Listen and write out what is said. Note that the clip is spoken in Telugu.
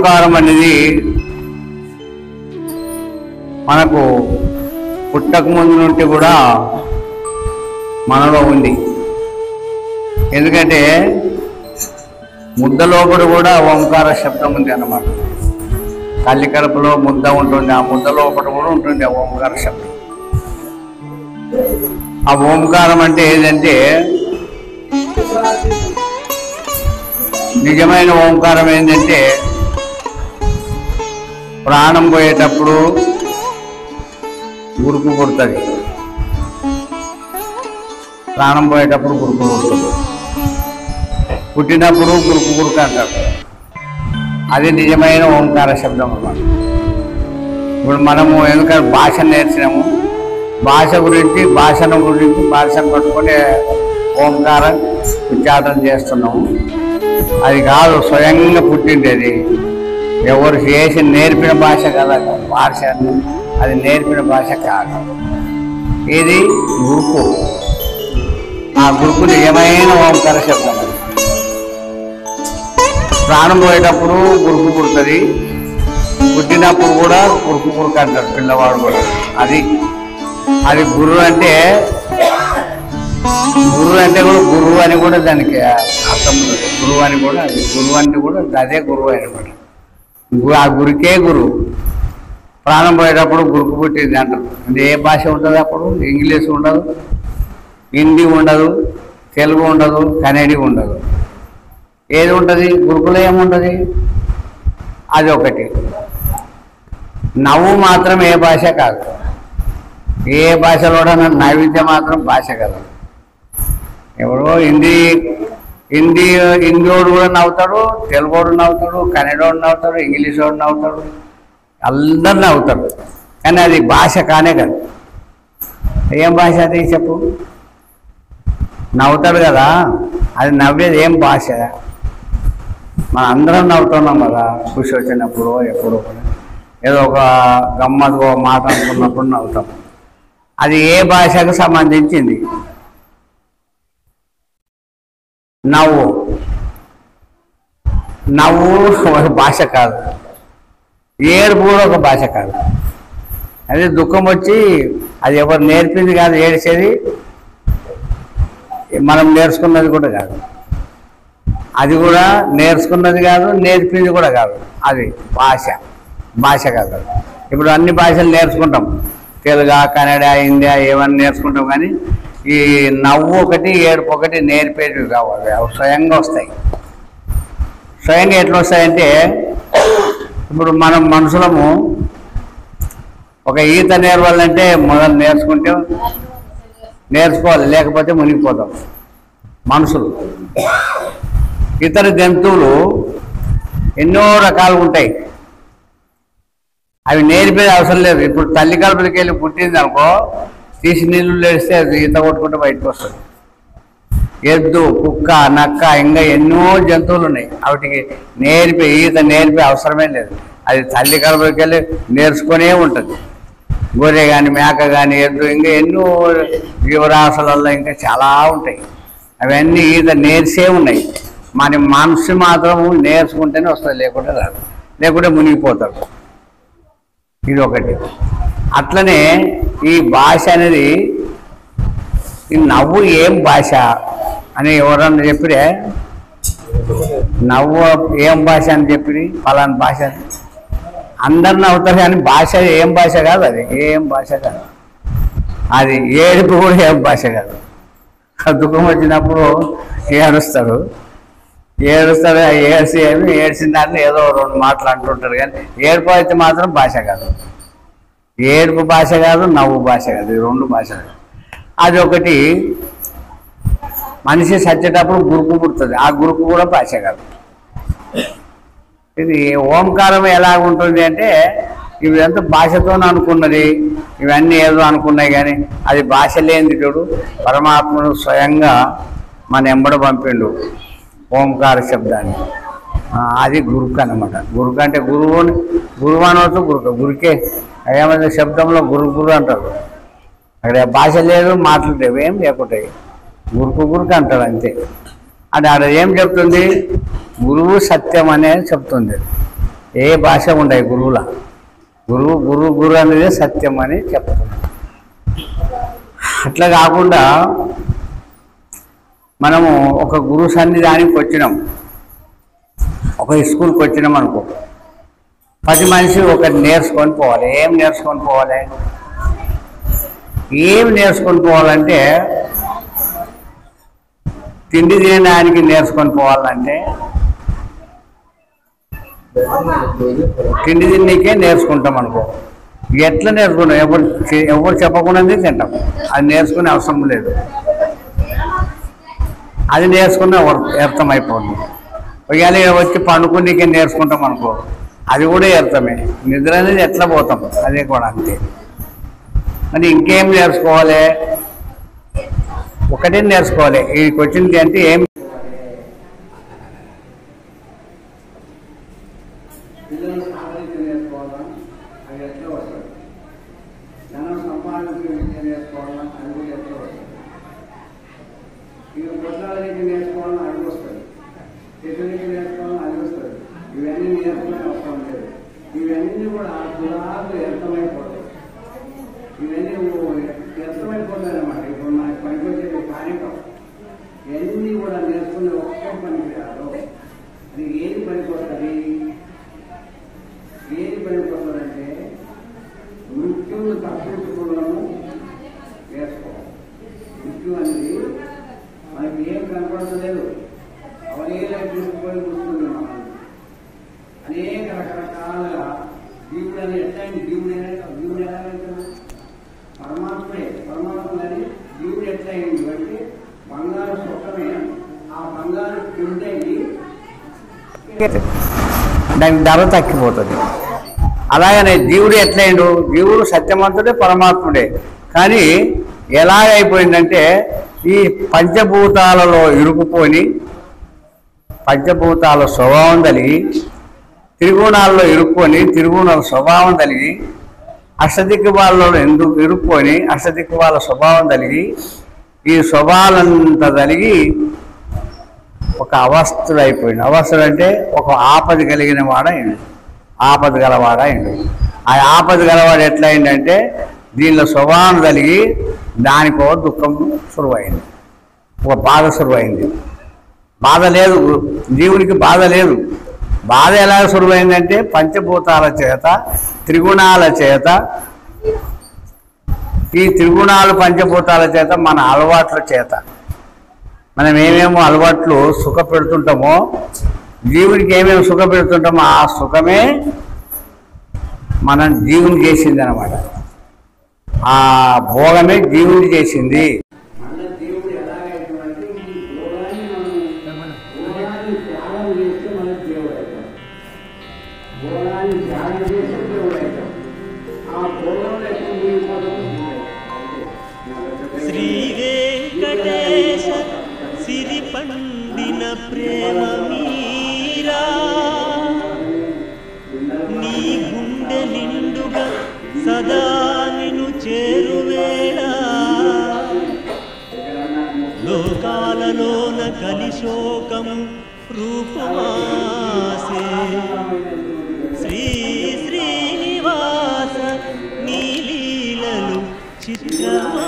ఓంకారం అనేది మనకు పుట్టక ముందు నుండి కూడా మనలో ఉంది. ఎందుకంటే ముద్ద లోపల కూడా ఓంకార శబ్దం ఉంది అన్నమాట. తల్లి కడుపులో ముద్ద ఉంటుంది, ఆ ముద్ద లోపల కూడా ఉంటుంది ఆ ఓంకార శబ్దం. ఆ ఓంకారం అంటే ఏంటంటే నిజమైన ఓంకారం ఏంటంటే ప్రాణం పోయేటప్పుడు గురుకు పుడుతుంది, ప్రాణం పోయేటప్పుడు గురుకు పుడుతుంది, పుట్టినప్పుడు గురుకు గురుకు అంటారు. అది నిజమైన ఓంకార శబ్దం అన్నమాట. ఇప్పుడు మనము ఎందుకంటే భాష నేర్చినాము, భాషను గురించి భాషను పట్టుకొని ఓంకారం ఉచ్చారణ చేస్తున్నాము. అది కాదు, స్వయంగా పుట్టిండేది. ఎవరు చేసి నేర్పిన భాష కదా భాష, అది నేర్పిన భాష కాదు. ఇది గురుకు, ఆ గురుకు నిజమైన ఓంకార శబ్దం. అది ప్రాణం పోయేటప్పుడు గురుకు పుడుతుంది, పుట్టినప్పుడు కూడా గురుకు గురుకు అంటారు పిల్లవాడు కూడా. అది గురువు అంటే కూడా గురువు అని కూడా దానికి అర్థం. గురువు అని కూడా అది గురువు అంటే కూడా అదే గురువు అనమాట. ఆ గురికే గురువు. ప్రాణం పోయేటప్పుడు గురుకు పుట్టింది అంటారు. అంటే ఏ భాష ఉంటుంది అప్పుడు? ఇంగ్లీష్ ఉండదు, హిందీ ఉండదు, తెలుగు ఉండదు, కన్నడ ఉండదు. ఏది ఉంటుంది? గురుకులో ఏముంటుంది? అది ఒకటి. నవ్వు మాత్రం ఏ భాష కాదు, ఏ భాషలో నైవేద్యం మాత్రం భాష కాదు. ఎవరో హిందీవాడు కూడా నవ్వుతాడు, తెలుగువాడు నవ్వుతాడు, కన్నడోడు నవ్వుతాడు, ఇంగ్లీష్ వాడు నవ్వుతాడు, అందరు నవ్వుతాడు. కానీ అది భాష కానే కాదు. ఏం భాష అది చెప్పు? నవ్వుతాడు కదా, అది నవ్వేది ఏం భాష? మనం అందరం నవ్వుతున్నాం కదా, ఖుషి వచ్చినప్పుడు ఎప్పుడు ఏదో ఒక గమ్మత్తు మాట అనుకున్నప్పుడు నవ్వుతాం. అది ఏ భాషకు సంబంధించింది? నవ్వు ఒక భాష కాదు, ఏడుపు కూడా ఒక భాష కాదు. అదే దుఃఖం వచ్చి అది ఎవరు నేర్పింది కాదు, ఏడ్చేది మనం నేర్చుకున్నది కూడా కాదు, అది కూడా నేర్చుకున్నది కాదు, నేర్పింది కూడా కాదు. అది భాష కాదు. ఇప్పుడు అన్ని భాషలు నేర్చుకుంటాం, తెలుగు, కన్నడ, హిందీ ఏమన్నా నేర్చుకుంటాం. కానీ ఈ నవ్వు ఒకటి, ఏడుపు ఒకటి నేర్పేటివి కావాలి. అవి స్వయంగా వస్తాయి. స్వయంగా ఎట్లా వస్తాయంటే, ఇప్పుడు మనం మనుషులము ఒక ఈత నేర్వాలంటే మొదలు నేర్చుకోవాలి, లేకపోతే మునిగిపోతాం. మనుషులు, ఇతర జంతువులు ఎన్నో రకాలు ఉంటాయి, అవి నేర్పేది అవసరం లేదు. ఇప్పుడు తల్లి కడుపులకి వెళ్ళి పుట్టింది అనుకో, తీసి నీళ్ళు లేస్తే అది ఈత కొట్టుకుంటే బయటకు వస్తుంది. ఎద్దు, కుక్క, నక్క, ఇంకా ఎన్నో జంతువులు ఉన్నాయి, వాటికి ఈత నేర్పే అవసరమే లేదు. అది తల్లి కడుపులకి వెళ్ళి నేర్చుకునే ఉంటుంది. గొర్రె కానీ, మేక కానీ, ఎద్దు, ఇంకా ఎన్నో జీవరాశులలో ఇంకా చాలా ఉంటాయి. అవన్నీ ఈత నేర్చే ఉన్నాయి. మన మనసు మాత్రం నేర్చుకుంటేనే వస్తుంది, లేకుంటే రాదు, లేకుంటే మునిగిపోతాడు. ఇది ఒకటి. అట్లనే ఈ భాష అనేది, ఈ నవ్వు ఏం భాష అని ఎవరన్నా చెప్పిరే, నవ్వు ఏం భాష అని చెప్పి పలానా భాష అందరు నవ్వుతారు. కానీ భాష ఏం భాష కాదు, అది ఏం భాష కాదు. అది ఏడుపు కూడా ఏం భాష కాదు. దుఃఖం వచ్చినప్పుడు ఏడుస్తాడు, ఏడ్చిన దాంట్లో ఏదో రెండు మాటలు అంటుంటారు. కానీ ఏడుపు అయితే మాత్రం భాష కాదు. ఏడుపు భాష కాదు, నవ్వు భాష కాదు, ఇది రెండు భాషలు. అది ఒకటి. మనిషి చచ్చేటప్పుడు గురుకు పుడుతుంది, ఆ గురుకు కూడా భాష కాదు. ఇది ఓంకారం ఎలా ఉంటుంది అంటే, ఇవంతా భాషతో అనుకున్నది, ఇవన్నీ ఏదో అనుకున్నాయి. కానీ అది భాష లేనిది. చూడు, పరమాత్ముడు స్వయంగా మన ఎంబడ పంపిండు ఓంకార శబ్దాన్ని. అది గురుకు అన్నమాట. గురుకు అంటే గురువు అనవచ్చు, గురుకే ఏమైనా శబ్దంలో గురు అంటారు. అక్కడ భాష లేదు, మాటలు లేవు, ఏం లేకుంటే గురుకు అంటారు అంతే. అది ఆడ ఏం చెప్తుంది? గురువు సత్యం అనేది చెప్తుంది. ఏ భాష ఉండవు గురువుల. గురువు గురు గురు అనేది సత్యం అని చెప్తున్నాం. అట్లా కాకుండా మనము ఒక గురు సన్నిధానికి వచ్చినాం, ఒక స్కూల్కి వచ్చినాం అనుకో, ప్రతి మనిషి ఒకటి నేర్చుకొని పోవాలి. ఏం నేర్చుకొని పోవాలి? ఏం నేర్చుకొని పోవాలంటే తిండి తినడానికి నేర్చుకొని పోవాలంటే తిండి తిన్నీకే నేర్చుకుంటాం అనుకో. ఎట్లా నేర్చుకుంటాం? ఎవరు చెప్పకుండానే తింటాం. అది నేర్చుకునే అవసరం లేదు. అది నేర్చుకున్న వ్యర్థమైపోతుంది. ఒకవేళ వచ్చి పండుకునికే నేర్చుకుంటాం అనుకో, అది కూడా వ్యర్థమే. నిద్ర అనేది ఎట్లా పోతాం, అదే కూడా అంతే. మరి ఇంకేం నేర్చుకోవాలి? ఒకటే నేర్చుకోవాలి. ఈ క్వశ్చన్కి అంటే ఏం పిల్లలు సాధన నేర్చుకోవాలా, అది ఎట్లా వస్తుంది? ధనం సంపాదించి నేర్చుకోవాలా, అది కూడా ఎట్లా వస్తుంది? ఇక పుస్తకాలకి నేర్చుకోవాలని అది వస్తుంది, చేతులకి నేర్చుకోవాలని అది వస్తుంది. ఇవన్నీ నేర్చుకునే అవసరం లేదు. ఇవన్నీ కూడా గుణాలు వ్యర్థమైపోతాయి. ఇవన్నీ వ్యర్థమైపోతాయి అన్నమాట. ఇప్పుడు మనకి పనికొచ్చేది కార్యక్రమం ఇవన్నీ కూడా నేర్చుకునే ఒక్క పనికి రాదు. అది ఏది పనికొస్తుంది? ఏది పనికొస్తుందంటే మృత్యువును తప్పించుకోవడము నేర్చుకోవాలి. మృత్యు అనేది మనకి ఏం కనపడతలేదు, అవనేలా తీసుకుపోయి కూర్చుంది. మనం అనేక రకరకాలుగా జీవుడు అని ఎట్లా జీవుడు ఎలా పరమాత్మే. పరమాత్మని జీవుడు ఎట్లా అయింది అంటే బంగారు సుఖమే. ఆ బంగారు కిందకి దానికి ధర తగ్గిపోతుంది. అలాగనే జీవుడు ఎట్లయిండు? జీవుడు సత్యవంతుడే, పరమాత్ముడే. కానీ ఎలాగైపోయిందంటే ఈ పంచభూతాలలో ఇరుక్కుపోని, పంచభూతాల స్వభావం కలిగి, త్రిగుణాల్లో ఇరుక్కొని త్రిగుణాల స్వభావం కలిగి, అష్టదిక్కుబాలలో ఎందుకు ఇరుక్కొని అష్టదిక్కుబాల స్వభావం కలిగి, ఈ స్వభావాలంతా కలిగి ఒక అవస్థలు అయిపోయింది. అవస్థలు అంటే ఒక ఆపద కలిగిన వాడైండు, ఆపద గలవాడైండు. ఆ ఆపద గలవాడు ఎట్లా అయిందంటే దీనిలో స్వభావం కలిగి దానికో దుఃఖం సురువైంది, ఒక బాధ సురువైంది. బాధ లేదు జీవునికి, బాధ లేదు. బాధ ఎలా సురువైందంటే పంచభూతాల చేత, త్రిగుణాల చేత. ఈ త్రిగుణాలు పంచభూతాల చేత, మన అలవాట్ల చేత. మనం ఏమేమో అలవాట్లు సుఖ పెడుతుంటామో, జీవునికి ఏమేమి సుఖ పెడుతుంటామో ఆ సుఖమే మనం జీవుని చేసింది అన్నమాట. ఆ భోగమే జీవుని చేసింది. శ్రీ వెంకటేశ సిరి పండిన ప్రేమ మీరా, నీ గుండె నిండుగా సదా నిన్ను చేరువేళ, లోకాలలోన కలిశోకము రూపమాసే. శ్రీ శ్రీనివాస నీ లీలలు చిత్రమా.